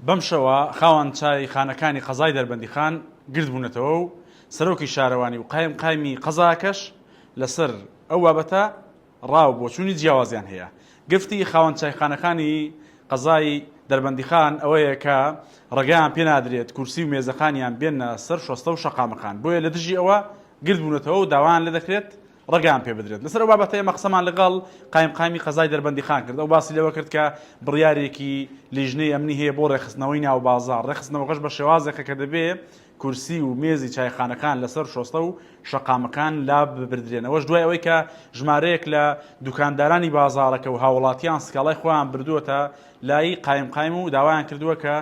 بەمشەوە خاوەن چای خانەکانی قەزای دەربەندیخان گرد بوونەتەوە و سەرۆکی شارەوانی و قایمی قەزاکەش لەسەر ئەو بابەتە ڕاو بۆچوونی جیاوازیان هەیە. گفتی خاوەن چایخانەکانی قەزای دەربەندیخان ئەوەیە کە ڕێگەیان پێ نادرێت کورسی و مێزەکانیان بێنە سەر شۆستە و شەقامەکان، بۆیە لە دژی ئەوە گرد بوونەتەوە و داوایان لێ دەکرێت ڕێگەیان پێ بدرێت. لەسەر ئەو بابەتە ئێمە قسەمان لەگەڵ قایمی قەزای دەربەندیخان کرد. ئەو باسی لەوە کرد کە بڕیارێکی لیژنەی ئەمنی هەیە بۆ ڕێخستنەوەی ناو بازار. ڕێخستنەوەکەش بە شێوازێکە کە دەبێ کورسی و مێزی چایخانەکان لەسەر شۆستە و شەقامەکان لا ببردرێنەوەش دوای ئەوەی کە ژمارەیەک لە دوکاندارانی بازارەکە و هاوڵاتیان سکاڵای خۆیان بردووەتە لای قایم و داوایان کردووە کە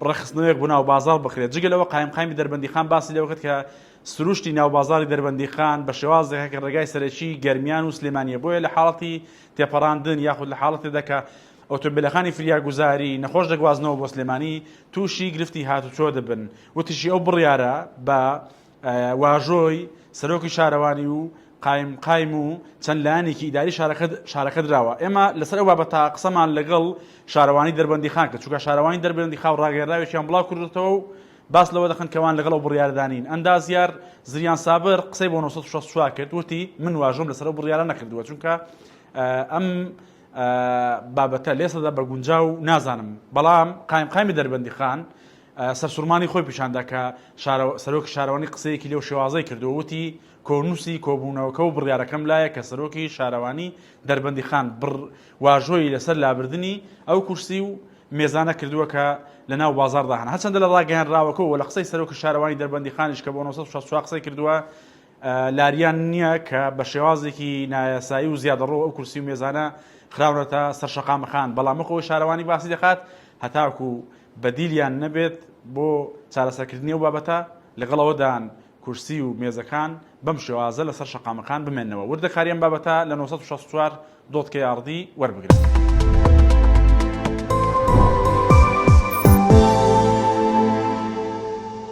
ڕێخستنەوەیەک بۆ ناو بازار بکرێت. جگە لەوە قایمی دەربەندیخان باسی لەوە کرد کە سروشتی ناوبازاری دەربەندیخان بە شێوازێکە کە ڕێگای سەرەکی گەرمیان و سلێمانیە، بۆیە لە حاڵەتی تێپەڕاندن یاخود لە حاڵەتێدا کە ئۆتۆمبیلەکانی فریاگوزاری نەخۆش دەگوازنەوە بۆ سلێمانی تووشی گرفتی هاتوچۆ دەبن. وتیشی ئەو بڕیارە بە واژۆی سەرۆکی شارەوانی و قایم و چەند لایەنێکی ئیداری شارەکە دراوە. ئێمە لەسەر ئەو بابەتە قسەمان لەگەڵ شارەوانی دەربەندیخان کرد، چونکە شارەوانی دەربەندیخان ڕاگەیەنراوێکیان بڵاو کردوێتەوە و باس لەوە دەخن کەوان لەگەڵ ئەو بڕیاردانین. ئەندازیار زریان سابر قسەی بۆ 964 کرد، وتی من واژۆم لەسەر ئەو بڕیارە نەکردووە، چونکە ئەم بابەتە لێسەدا بەگونجاو نازانم. بەڵام قایمی دەربەندیخان سەرسوورمانی خۆی پیشاندا کە سەرۆکی شارەوانی قسەیەکی لێو شێوازەی کردووە، وتی کۆنووسی کۆبوونەوەکە و بڕیارەکەم لایە کە سەرۆکی شارەوانی دەربەندیخان واژۆی لەسەر لابردنی ئەو کورسی و مێزانە کردووە کە لە ناو بازاردا هەن. هەچەندە لە ڕاگەیاندراوەکەوە لە قسەی سەرۆکی شارەوانی دەربەندیخانیش کە بۆ 964 قسەی کردووە لاریان نییە کە بە شێوازێکی نایاسایی و زیادەڕۆ ئەو کورسی و مێزانە خراونەتە سەر شەقامەکان. بەڵام خۆی شارەوانی باسی دەکات هەتاکو بەدیلیان نەبێت بۆ چارەسەرکردنی و بابەتە لەگەڵەوەدان کورسی و مێزەکان بەم شێوازە لەسەر شەقامەکان بمێنەوە. وردەکاریان بابەتە لە 964 دۆتکە یاڕدی وەربگرن.